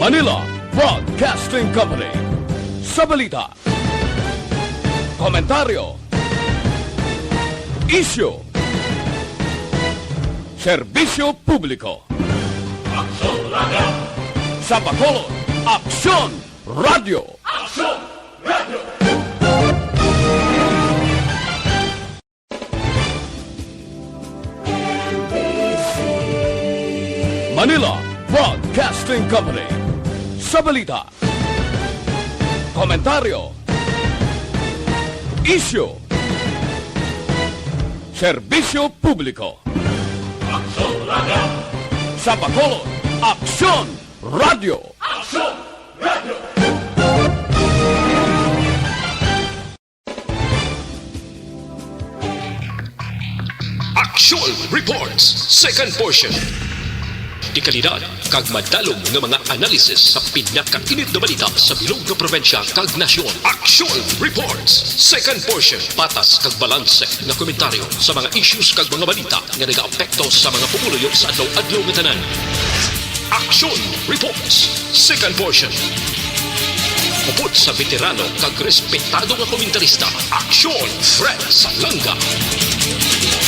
Manila Broadcasting Company. Sa balita, komentaryo, isyu, serbisyo publiko. Aksyon Radio! Sa Bacolod, Aksyon Radio! Aksyon Radio! Manila Broadcasting Company. Sa balita, komentaryo, isyu, serbisyo publiko. Aksyon Radio! Sa Bacolod, Aksyon Radio! Aksyon Radio! Aksyon Reports, second portion. Ikalidad, kag madalong ng mga analisis sa pinakainit na balita sa bilog na probensya kag nasyon. Aksyon Reports, second portion. Patas kag balanse na komentaryo sa mga issues kag mga balita nga nag-aapekto sa mga pumuluyo sa adlaw-adlaw nga tanan. Aksyon Reports, second portion. Upod sa veterano kag respetado nga komentarista, Aksyon Fred Salanga.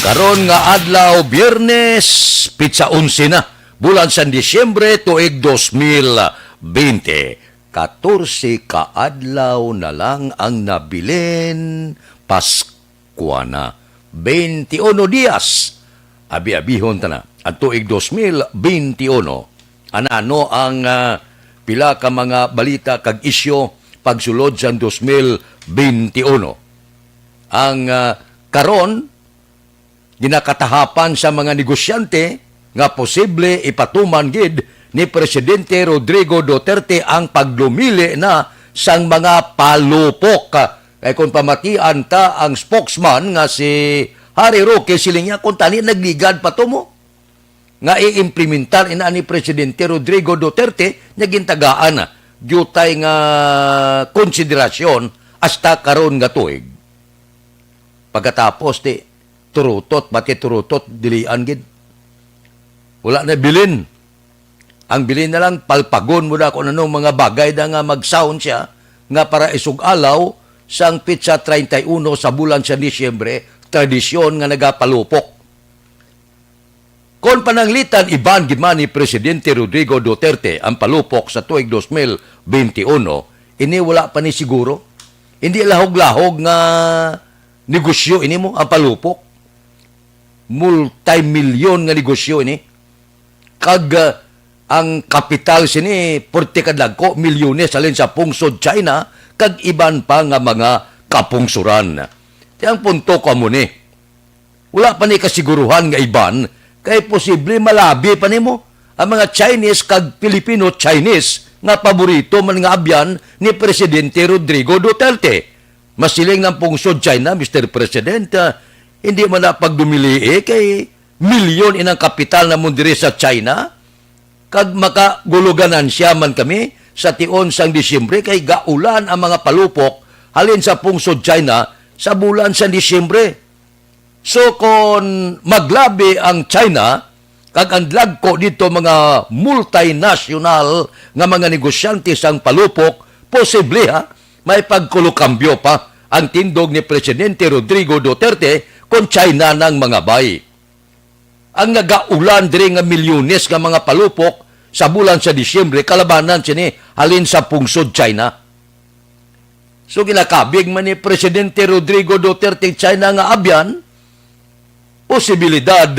Karon nga adlaw Biyernes, pitsa 11 na, bulan sa Disyembre tuig 2020. 14 ka adlaw na lang ang nabilin, Pasko na. 21 dias, abi-abihon ta na, ang tuig 2021. Ano ang pila ka mga balita kag isyo pagsulod sa 2021. Ang karon ginakatahapan sa mga negosyante nga posible ipatuman gid ni Presidente Rodrigo Duterte ang paglumili na sang mga palupok. Kay kung pamatian ta ang spokesman nga si Harry Roque siling niya kung tani nagligad pa to mo nga i-implementar ina ni Presidente Rodrigo Duterte nga gintagaan na gyutay nga konsiderasyon hasta karon nga tuig. Pagkatapos ti turutot, bakit turutot dilian gid. Wala na bilin. Ang bilin na lang palpagon mo na kung anong mga bagay na nga mag-sound siya nga para isugalaw sang pitsa 31 sa bulan sa Disyembre, tradisyon nga nagapalupok. Kon pananglitan iban gid man ni Presidente Rodrigo Duterte ang palupok sa tuig 2021, ini wala pa ni siguro. Hindi lahog-lahog nga negosyo ini mo ang palupok. Multi-milyon nga negosyo ini. Kag ang kapital sini porte kadlagko milyones alin sa pungsod China kag iban pa nga mga kapungsuran. Ang punto ko mo ni. Wala pa ni kasiguruhan nga iban kay posible malabi pa nimo ang mga Chinese kag Filipino-Chinese nga paborito man nga abyan ni Presidente Rodrigo Duterte. Masiling ng pungsod China, Mr. President, hindi man na pagdumili kay milyon inang kapital na mundiri sa China kag makaguluganan siya man kami sa tion sang Disyembre kay gaulan ang mga palupok halin sa pungsod China sa bulan sa Disyembre. So kung maglabi ang China kag ang dagko dito mga multinational nga mga negosyante sang palupok, posible may pagkulokambyo pa ang tindog ni Presidente Rodrigo Duterte kung China ng mga bay. Ang nagaulan diri nga milyones nga mga palupok sa bulan sa Disyembre, kalabanan sini halin sa pungsod China. So ginakabig man ni Presidente Rodrigo Duterte China nga abyan, posibilidad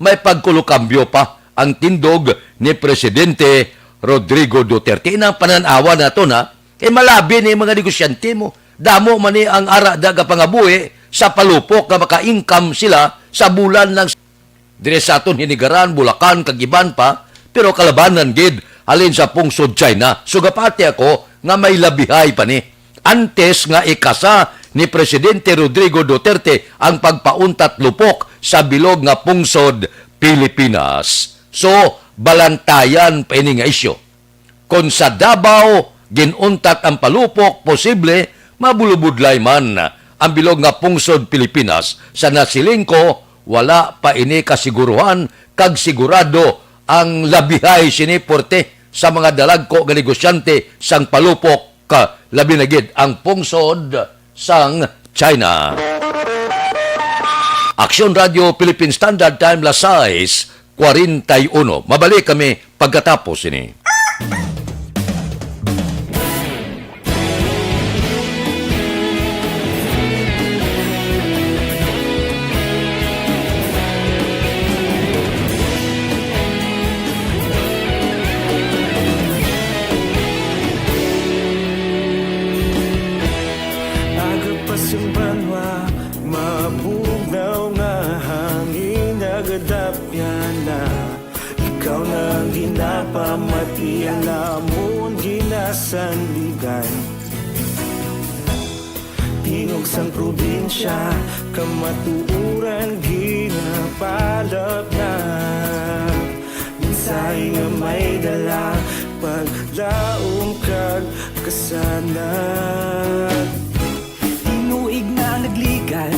may pagkulokambyo pa ang tindog ni Presidente Rodrigo Duterte. Inang pananawa na to na, kay malabi ni mga negosyante mo. Damo man ni ang ara daga pangabuhi sa palupok nga maka-income sila sa bulan ng dire sa aton hinigaran, Bulacan, kagiban pa, pero kalabanan gid halin sa pungsod China. So gapati ako nga may labihay pa ni. Antes nga ikasa ni Presidente Rodrigo Duterte ang pagpauntat lupok sa bilog nga pungsod Pilipinas. So, balantayan pa ini nga isyo. Kung sa Davao, ginuntat ang palupok, posible, mabulubudlay man ang bilog nga pungsod Pilipinas. Sa nasiling ko, wala pa ini kasiguruhan, kag sigurado ang labihay siniporte sa mga dalagko nga negosyante sang palupok labi na gid ang pungsod sang China. Aksyon Radio Philippine Standard Time las 6:41. Mabalik kami pagkatapos ini. Agapasumbanwa, mabugnaw nga hangin nagadapyan na. Ikaw na ginapamati, alamon ginasandigan. Tingog sang probinsya, kamatuuran ginapalap na. Minsay nga may dala, paglaom kag kasanag. Tinuig na nagligan,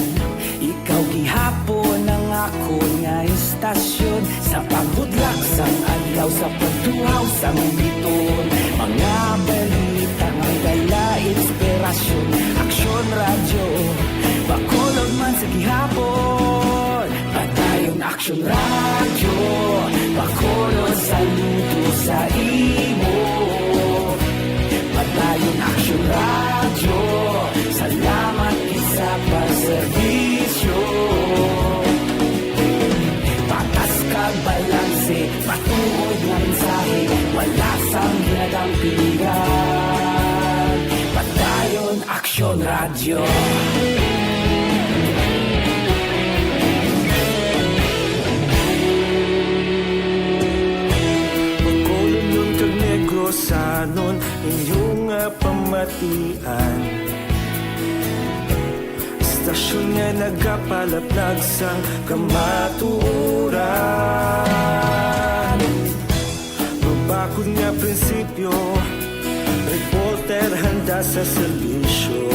ikaw gihapon ang ako nga istasyon. Sa pagbudlak sang adlaw, sa pagtuhaw sang biton. Mga balita nga dala inspirasyon. Aksyon radyo, bakolog man sa gihapon. Padayon aksyon radyo, bakolog saludo sa imo. Padayon aksyon radyo, salamat isa pagserbisyo. Patas kag balanse, matuod nga mensahe, wala sang ginadampingan. Padayon aksyon radyo. Bakolong nun kag negrosanon, inyong pamatian. Istasyon nga nagapalaplag sang kamatuuran. Mabakod nga prinsipyo, reporter handa sa serbisyo.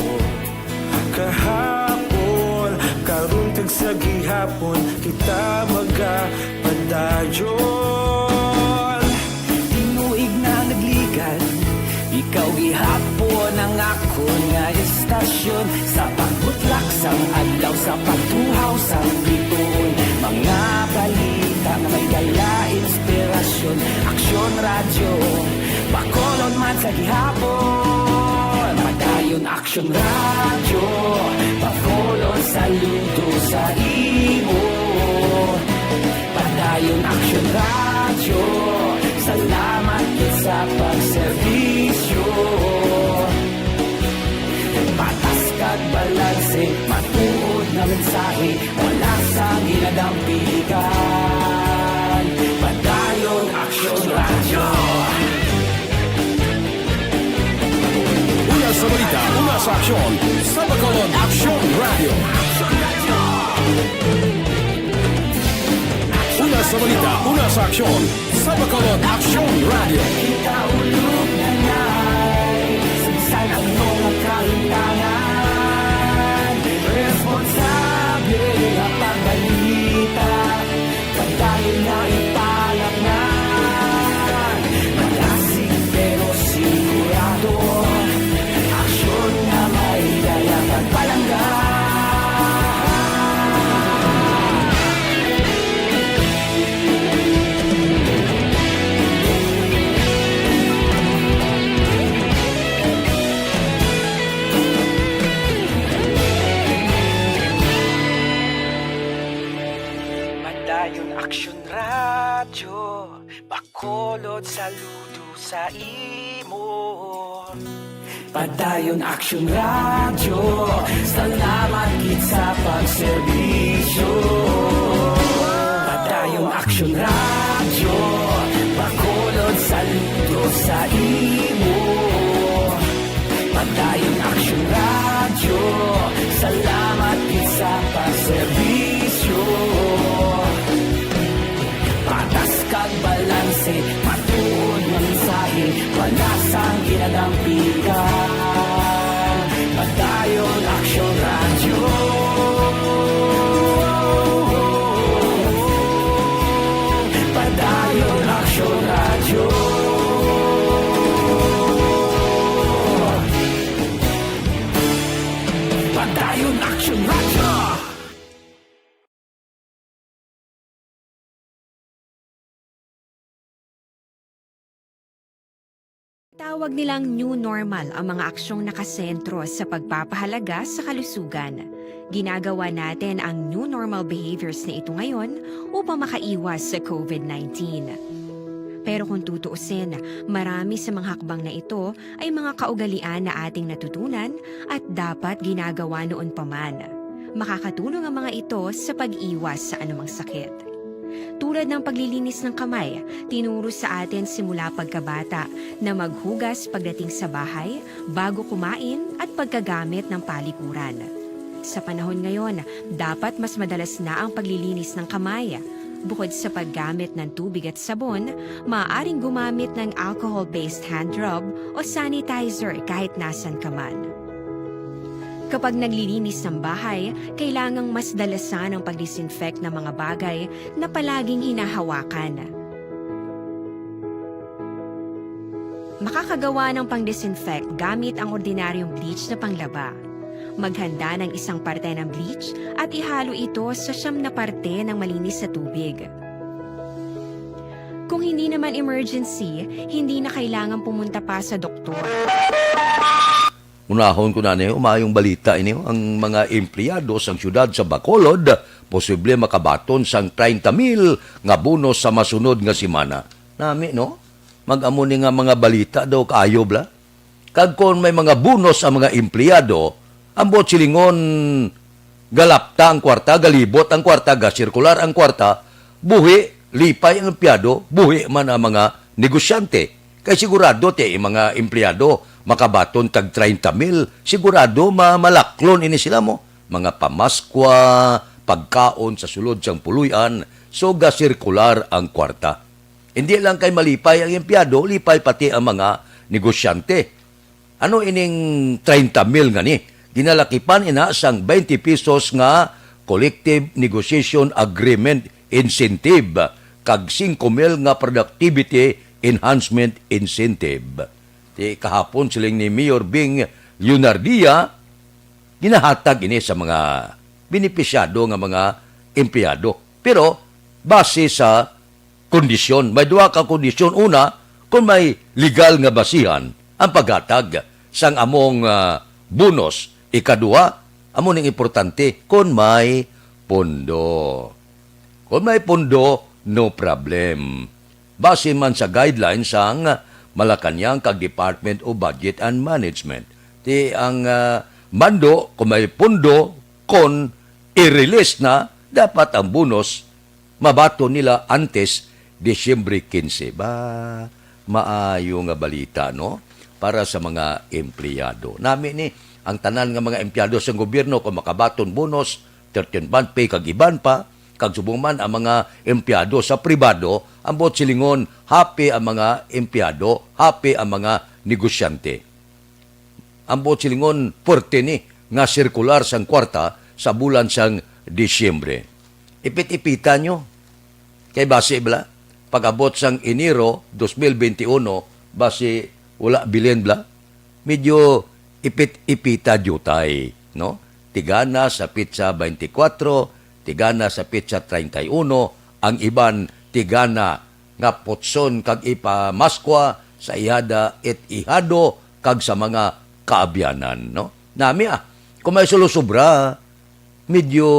Kahapon, karong kag sa gihapon, kita magapadayon. Tinuig na nagligan, ikaw gihapon ang ako nga istasyon. Sa pagbutlak sang adlaw, sa pagtuhaw sang biton. Mga balita na may dala inspirasyon. Aksyon radyo, bakolon man sa gihapon. Padayon aksyon radyo, bakolon saludo sa imo. Padayon aksyon radyo, salamat sa pagserbisyo. Patas kag balanse, matuod na mensahe, wala sang ginadampigan. Padayon aksyon radyo. Una sa balita, una sa aksyon, sa Bacolod Aksyon Radio. Una sa balita, una sa aksyon, sa Bacolod Aksyon Radio. Ikaulog na na'y Sinsan ang mga kahintangan. Responsable ang pagbalita, pagdahil na ipalak na. Malasig pero sigurado, aksyon na may dalang pagpalangga. Padayon aksyon radyo, bakolod saludo sa imo. Padayon aksyon radyo, salamat gid sa pagserbisyo. Padayon aksyon radyo, bakolod saludo sa imo. Padayon aksyon radyo, salamat gid sa pagserbisyo. Patas kag balanse, matuod nga mensahe, wala sang ginadampigan. Padayon aksyon radyo. Padayon Tinatawag nilang new normal ang mga aksyong nakasentro sa pagpapahalaga sa kalusugan. Ginagawa natin ang new normal behaviors na ito ngayon upang makaiwas sa COVID-19. Pero kung tutuusin, marami sa mga hakbang na ito ay mga kaugalian na ating natutunan at dapat ginagawa noon pa man. Makakatulong ang mga ito sa pag-iwas sa anumang sakit. Tulad ng paglilinis ng kamay, tinuro sa atin simula pagkabata na maghugas pagdating sa bahay, bago kumain at pagkagamit ng palikuran. Sa panahon ngayon, dapat mas madalas na ang paglilinis ng kamay. Bukod sa paggamit ng tubig at sabon, maaaring gumamit ng alcohol-based hand rub o sanitizer kahit nasan ka man. Kapag naglilinis ng bahay, kailangang mas dalasan ang pag-disinfect ng mga bagay na palaging hinahawakan. Makakagawa ng pang-disinfect gamit ang ordinaryong bleach na panglaba. Maghanda ng isang parte ng bleach at ihalo ito sa 9 na parte ng malinis na tubig. Kung hindi naman emergency, hindi na kailangan pumunta pa sa doktor. Unahon ko na niyo, umayong balita ini ang mga empleyado sang syudad sa Bacolod posible makabaton sang 30,000 nga bonus sa masunod nga semana. Nami no? Mag-amo ni nga mga balita daw kaayo bla. Kag kon may mga bonus ang mga empleyado, ambot silingon galapta ang kwarta, galibot ang kwarta, gasirkular ang kwarta, buhi, lipay ang empleyado, buhi man ang mga negosyante. Kay sigurado ti mga empleyado makabaton tag 30,000, sigurado malaklon ini sila mo. Mga pamaskwa, pagkaon sa sulod sang puluyan, so gasirkular ang kwarta. Hindi lang kay malipay ang empleyado, lipay pati ang mga negosyante. Ano ining 30,000 nga ni? Ginalakipan ina sang 20 pesos nga collective negotiation agreement incentive kag 5,000 nga productivity enhancement incentive. Di kahapon siling ni Mayor Bing Leonardia ginahatag ini sa mga benepisyado nga mga empleyado. Pero base sa kondisyon, may duha ka kondisyon. Una, kung may legal nga basihan ang paghatag sang among bonus. Ikaduha, amo ning importante, kung may pondo. Kung may pondo, no problem. Base man sa guidelines sang Malacanang kag Department of Budget and Management. Di ang mando, kung may pondo, kung i-release na, dapat ang bonus mabato nila antes Disyembre 15. Ba, maayo nga balita, no? Para sa mga empleyado. Nami ni, ang tanan nga mga empleyado sa gobyerno, kung makabaton bonus, 13th pay kag iban pa, kag subong man ang mga empleyado sa pribado, ambot silingon, happy ang mga empleyado, happy ang mga negosyante. Ambot silingon, porte ni, nga sirkular sang kwarta sa bulan sang Disyembre. Ipit-ipita nyo. Kay base bla, pag-abot sang Enero 2021, base wala bilin bla, medyo ipit-ipita jutay, no? Tigana sa pitsa 24, tigana sa pitsa 31, ang iban tigana nga potson kag ipamaskwa sa ihada et ihado kag sa mga kaabyanan, no? Nami kung may sulusubra, medyo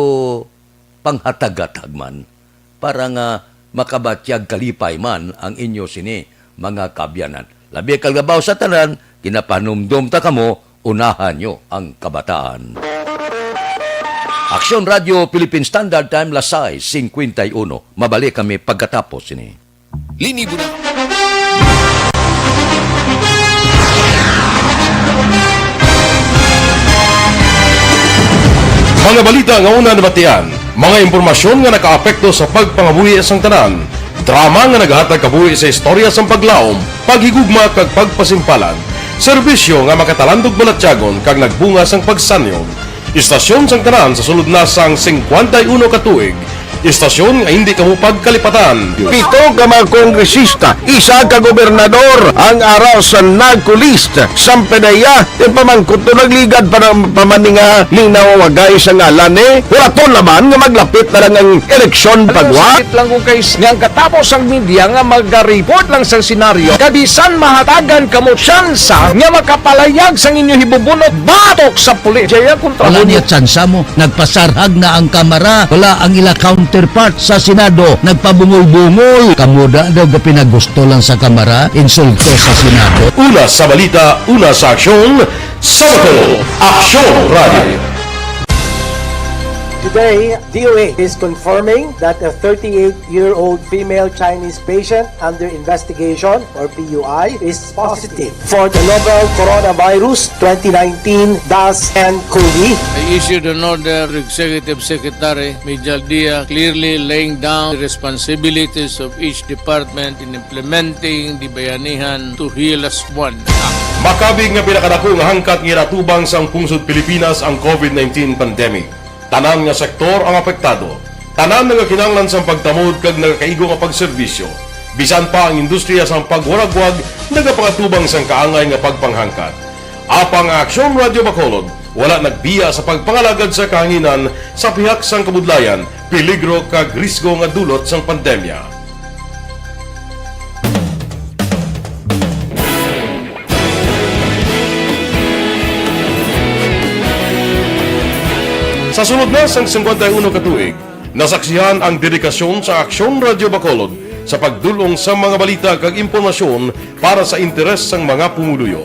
panghatag-hatag man para nga makabatyag kalipay man ang inyo sini mga kaabyanan. Labi kalgabaw sa tanan, kinapanumdum ta kamo, unahan nyo ang kabataan. Aksyon Radio Philippine Standard Time, Lasay, 51. Mabalik kami pagkatapos ini. Linibo na. Mga balita nga una nabatian, mga impormasyon nga nakaapekto sa pagpangabuhi sang tanan, drama nga naghatag kabuhi sa istorya sang paglaom, paghigugma kag pagpasimpalan, serbisyo nga makatalandog balatyagon kag nagbunga sang pagsanyog, istasyon sang tanan sa sulod na sang 51 ka tuig, Istasyon nga hindi kamo pagkalipatan. Pito ka mga kongresista, isa ka gobernador ang araw sa nagkulist sa pedaya pamangkot to nagligad para pamaninga ning nawagay sa ngalan wala to laman nga maglapit na lang ang eleksyon pagwa. Sakit lang ko guys nga katapos ang media nga mag-report lang sa senaryo kabisan mahatagan kamo tsansa nga makapalayag sa inyo hibubunot batok sa pulis. Jaya kontra Wala niya tsansa mo. Nagpasarhag na ang kamara. Wala ang ila counterpart sa Senado. Nagpabungol-bungol. Kamuda daw pinagusto lang sa kamara. Insulto sa Senado. Una sa balita, una sa aksyon, Sabado, Aksyon Radio. Today, DOA is confirming that a 38-year-old female Chinese patient under investigation, or PUI, is positive for the novel coronavirus 2019-10-CoV. I issued an order to Executive Secretary Major Dia clearly laying down the responsibilities of each department in implementing the Bayanihan to Heal as One Act. Makabig nga pinakadako nga hangkat nga natubang sang pungsod Pilipinas ang COVID-19 pandemic. Tanan nga sektor ang apektado. Tanan nga kinahanglan sang pagtamod kag nagakaigo nga pagserbisyo. Bisan pa ang industriya sang pagwaragwag nagapangatubang sang kaangay nga pagpanghangkat. Apang Aksyon Radio Bacolod wala nagbiya sa pagpangalagad sa kahanginan sa pihak sang kabudlayan, peligro kag risgo nga dulot sang pandemya. Sa sunod na sang 51 katuig, nasaksihan ang dedikasyon sa Aksyon Radio Bacolod sa pagdulong sa mga balita kag impormasyon para sa interes sang mga pumuluyo.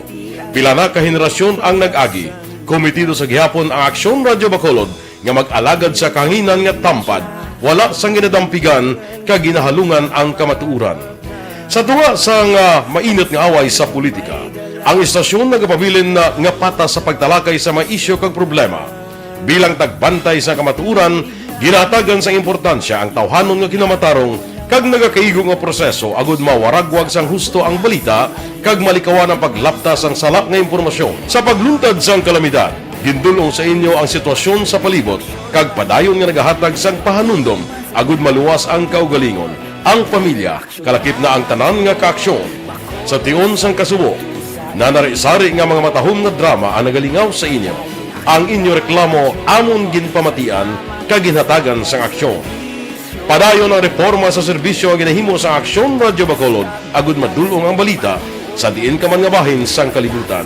Pila na ka henerasyon ang nag-agi, komitido sa gihapon ang Aksyon Radio Bacolod nga mag-alagad sa kahanginan nga tampad, wala sang ginadampigan kag ginahalungan ang kamatuuran. Sa tunga sang mainit nga away sa politika, ang istasyon nagapabilin na nga patas sa pagtalakay sa mga isyu kag problema. Bilang tagbantay sa kamatuuran, ginatagan sa importansya ang tawhanon nga kinamatarong kag nagakaigo nga proseso agud mawaragwag sang husto ang balita kag malikawan ang paglaptas ang salak nga impormasyon. Sa pagluntad sang kalamidad, gindulong sa inyo ang sitwasyon sa palibot kag padayon nga nagahatag sang pahanundom agud maluwas ang kaugalingon. Ang pamilya, kalakip na ang tanan nga kaaksyon. Sa tion sang kasubo, nanari-sari nga mga matahom nga drama ang nagalingaw sa inyo. Ang inyo reklamo amon ginpamatian kag ginhatagan sang aksyon. Padayon ang reforma sa serbisyo nga ginahimo sa Aksyon Radio Bacolod agud madulong ang balita sa diin ka man nga bahin sang kalibutan.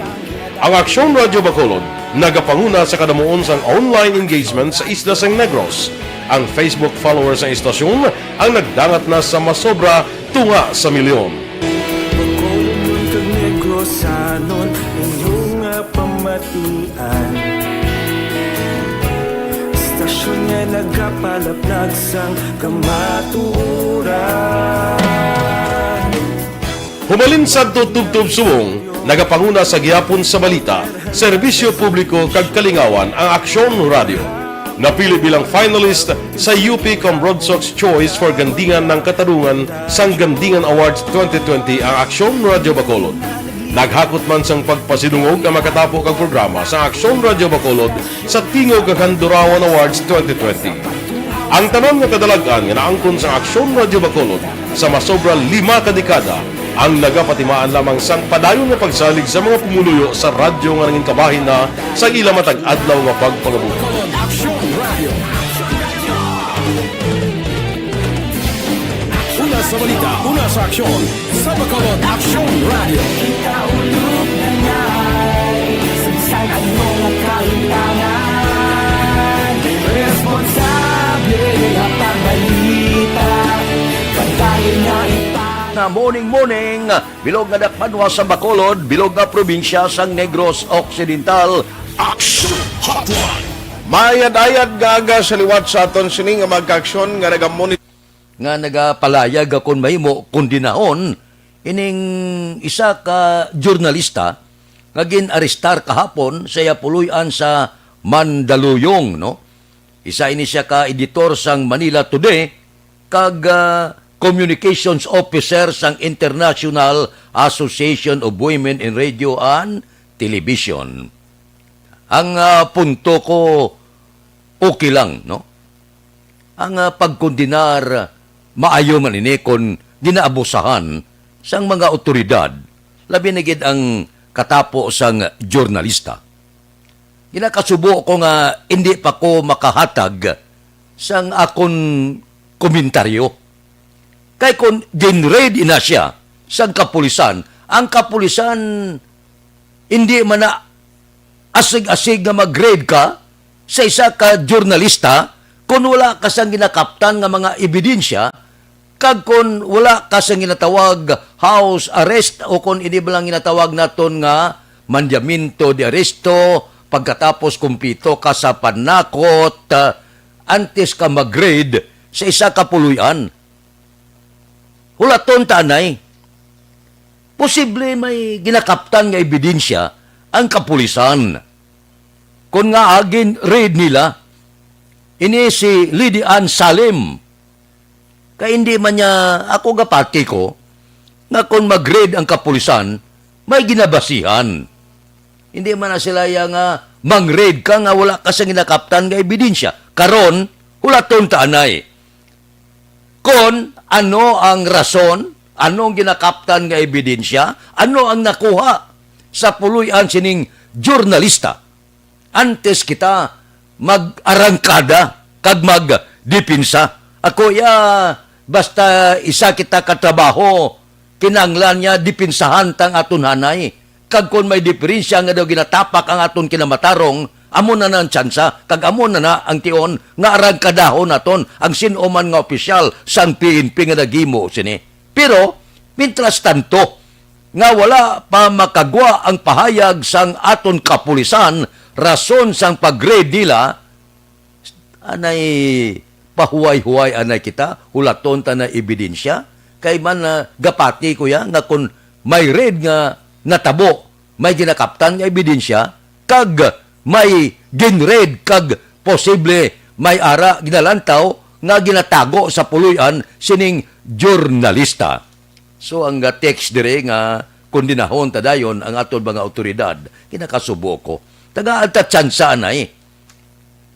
Ang Aksyon Radio Bacolod nagapanguna sa kadamuon sang online engagement sa isla sang Negros. Ang Facebook followers sa istasyon ang nagdangat na sa masobra tunga sa milyon. Bacolod kag Negros anon inyong pamatian. Istasyon nga nagapalaplag sang kamaturan. Humalin sa tutubtub suwong, nagapanguna sa gihapon sa balita, serbisyo publiko kag kalingawan ang Aksyon Radio. Napili bilang finalist sa UP Red Sox Choice for Gandingan ng Katarungan sang Gandingan Awards 2020 ang Aksyon Radio Bacolod. Naghakot man sang pagpasidungog ang makatapo kang programa sa Aksyon Radio Bacolod sa Tingog kag Handurawan Awards 2020. Ang tanon nga kadalagan nga naangkon sa Aksyon Radio Bacolod sa masobra 5 ka dekada ang nagapatimaan lamang sang padayon nga pagsalig sa mga pumuluyo sa radyo nga nangin kabahin na sa ila matag adlaw nga pagpangabuhi. Una sa balita, una sa aksyon, sa Bacolod Aksyon Radio. Ikaulog na ngay Sagsag ang mga kaintangan Responsable ang pagbalita Pagkain na Na morning, bilog nga dakpanwa sa Bacolod, bilog nga probinsya sang Negros Occidental. Aksyon Hotline. Mayad-ayad gaga sa liwat sa aton sini nga magkaaksyon nga nagamonitor Nga nagapalayag akon mahimo kundinahon ining isa ka jurnalista nga ginarestar kahapon sa puloy-an sa Mandaluyong, no? Isa ini siya ka editor sang Manila Today kag communications officer sang International Association of Women in Radio and Television. Ang punto ko okay lang, no? ang pagkondinar maayo man ini kon ginaabusahan sang mga otoridad, labi na gid ang katapo sang jurnalista. Ginakasubo ko nga hindi pa ko makahatag sang akon komentaryo. Kay kung ginraid ina siya sang kapulisan, ang kapulisan hindi man na asig-asig nga mag-grade ka sa isa ka jurnalista kung wala ka sang ginakaptan nga mga ebidensya, kag kung wala ka sang ginatawag house arrest o kung hindi ba lang ginatawag naton nga mandamiento de arresto, pagkatapos kumpito ka sa panakot, antes ka mag-grade sa isa ka puluyan. Hulaton tanay, posible may ginakaptan nga ebidensya ang kapulisan. Kung nga agin raid nila, ini si Lady Ann Salim. Kaya hindi man niya, ako gapati ko, na kung mag-raid ang kapulisan, may ginabasihan. Hindi man na sila yung mang-raid ka nga wala ka sa ginakaptan nga ebidensya. Karon, hulaton taanay. Kung ano ang rason, ano ang ginakaptan nga ebidensya, ano ang nakuha sa puluyan sining jurnalista. Antes kita mag-arangkada kag mag-dipinsa. Ako basta isa kita katrabaho, kinanglan niya dipinsahan tang aton hanay. Kag kung may diferensya nga daw ginatapak ang aton kinamatarong, amo na ang tsansa, kag amo na ang tion nga arangkadahon naton ang sinuman nga opisyal sang PNP nga nagimo sini. Pero, mintras tanto, nga wala pa makagwa ang pahayag sang aton kapulisan, rason sang pag-grade nila, anay pahuway-huway anay kita, hulaton ta na ebidensya, kay man gapati ko ya, nga kung may raid nga natabo, may ginakaptan nga ebidensya, kag may ginraid, kag posible may ara ginalantaw nga ginatago sa puluyan sining jurnalista. So ang text dire nga kundinahon tadayon ang aton mga otoridad, kinakasubo ko. Tagaan ta tsansa anay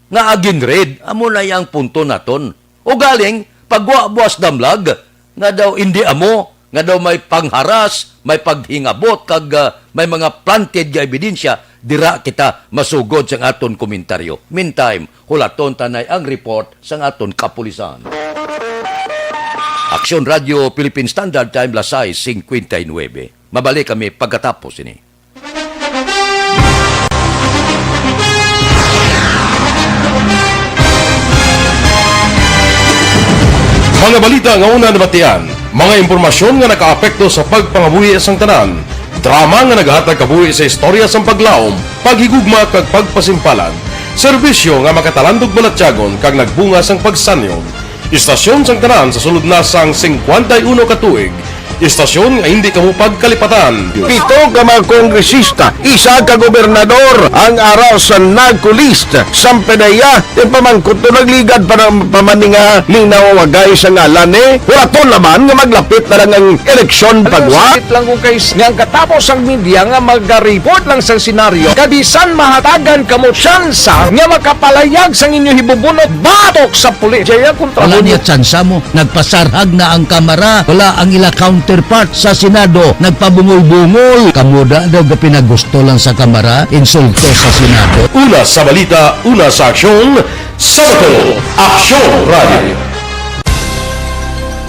nga ginraid, amo na yang punto naton. O galing pagwa-buwas damlag nga daw hindi amo, nga daw may pangharas, may paghingabot, kag may mga planted nga ebidensya, dira kita masugod sa aton komentaryo. Meantime, hulaton tanay ang report sa aton kapulisan. Aksyon Radio Philippine Standard Time, Lasay 59. Mabalik kami pagkatapos ini. Mga balita nga una nabatian, mga impormasyon nga nakaapekto sa pagpangabuhi sang tanan, drama nga naghatag kabuhi sa istorya sang paglaom, paghigugma kag pagpasimpalan, serbisyo nga makatalandog balatyagon kag nagbunga sang pagsanyog, istasyon sang tanan sa sulod na sang 51 katuig, istasyon nga hindi kamupag kalipatan. Pito ka mga kongresista, isa ka gobernador ang araw sa nagkulist sa PDEA yung pamangkot to nagligad para pamaninga ning nawawagay sa ngalan hulaton naman nga maglapit na lang ang eleksyon pagwa. Sakit lang kung kays nga katapos ang media nga mag-report lang sa senaryo kabisan mahatagan kamo tsansa nga makapalayag sang inyo hibubunot batok sa pulis. Jaya kontra Wala niya tsansa mo, nagpasarhag na ang kamara, wala ang ila counterpart sa Senado, nagpabungol-bungol. Kamuda daw pinagusto lang sa kamara, insulto sa Senado. Una sa balita, una sa aksyon, SalangaNo, Aksyon Radio.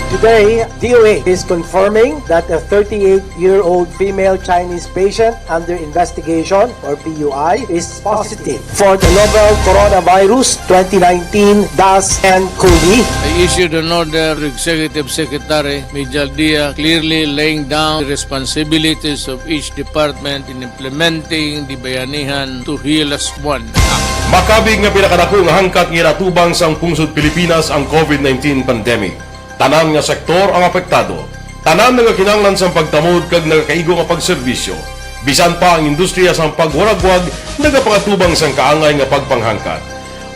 Today, DOA is confirming that a 38-year-old female Chinese patient under investigation, or PUI, is positive for the novel coronavirus 2019-nCoV. I issued an order to Executive Secretary Major Dia clearly laying down the responsibilities of each department in implementing the Bayanihan to Heal as One Act. Makabig nga pinakadako nga hangkat nga natubang sang pungsod Pilipinas ang COVID-19 pandemic. Tanan nga sektor ang apektado. Tanan nga kinanglan sang pagtamod kag nagakaigo nga pagserbisyo. Bisan pa ang industriya sang pagwaragwag nagapangatubang sang kaangay nga pagpanghangkat.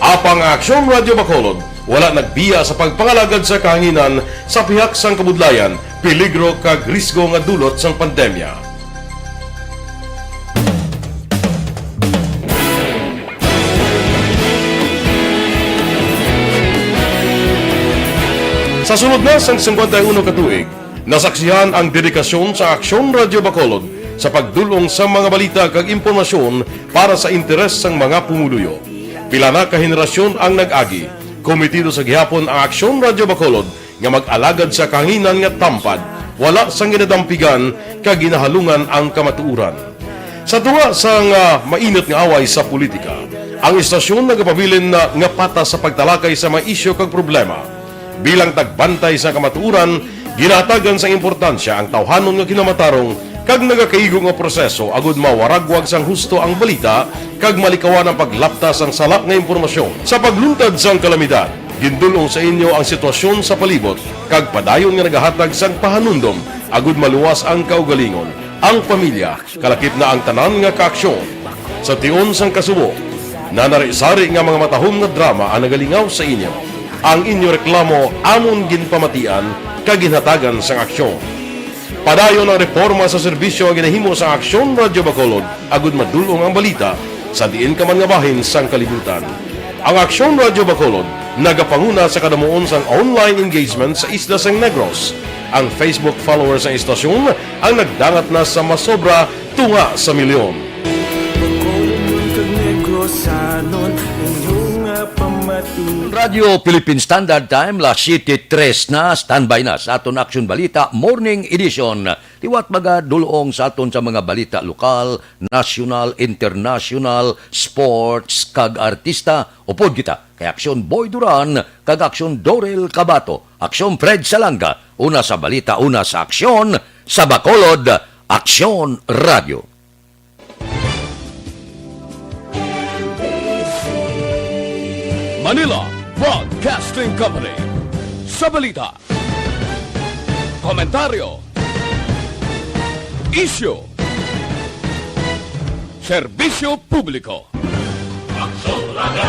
Apang Aksyon Radio Bacolod, wala nagbiya sa pagpangalagad sa kahanginan sa pihak sang kabudlayan, peligro kag risgo nga dulot sang pandemya. Sa sunod na sang 51 katuig, nasaksihan ang dedikasyon sa Aksyon Radio Bacolod sa pagdulong sa mga balita kag impormasyon para sa interes sang mga pumuluyo. Pila na ka henerasyon ang nag-agi, komitido sa gihapon ang Aksyon Radio Bacolod nga mag-alagad sa kanginan nga tampad, wala sang ginadampigan kag ginahalungan ang kamatuuran. Sa tuwa sang mainit nga away sa politika, ang istasyon nagapabilin na nga pata sa pagtalakay sa mga isyu kag problema. Bilang tagbantay sa kamatuuran, ginatagan sa importansya ang tawhanon nga kinamatarong kag nagakaigo nga proseso agud mawaragwag sang husto ang balita kag malikawan ang paglaptas ang salak nga impormasyon. Sa pagluntad sang kalamidad, gindulong sa inyo ang sitwasyon sa palibot kag padayon nga nagahatag sang pahanundom agud maluwas ang kaugalingon, ang pamilya, kalakip na ang tanan nga kaaksyon. Sa tion sang kasubo, nanari-sari nga mga matahom nga drama ang nagalingaw sa inyo. Ang inyo reklamo amon ginpamatian kag ginhatagan sang aksyon. Padayon ang reforma sa serbisyo nga ginahimo sa Aksyon Radio Bacolod agud madulong ang balita sa diin ka man nga bahin sang kalibutan. Ang Aksyon Radio Bacolod nagapanguna sa kadamuon sang online engagement sa isla sang Negros. Ang Facebook followers sa istasyon ang nagdangat na sa masobra tunga sa milyon. Radio Philippine Standard Time, La City 3 na, standby na sa aton Aksyon Balita Morning Edition. Liwat baga dulong sa aton sa mga balita lokal, national, international, sports, kag artista. Upod kita kay Aksyon Boy Duran, kag Aksyon Dorel Cabato, Aksyon Fred Salanga, una sa balita, una sa aksyon, sa Bacolod, Aksyon Radio. Manila Broadcasting Company. Sa balita, komentaryo, isyu, serbisyo publiko. Aksyon Radio!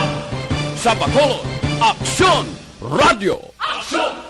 Sa Bacolod, Aksyon Radio. Aksyon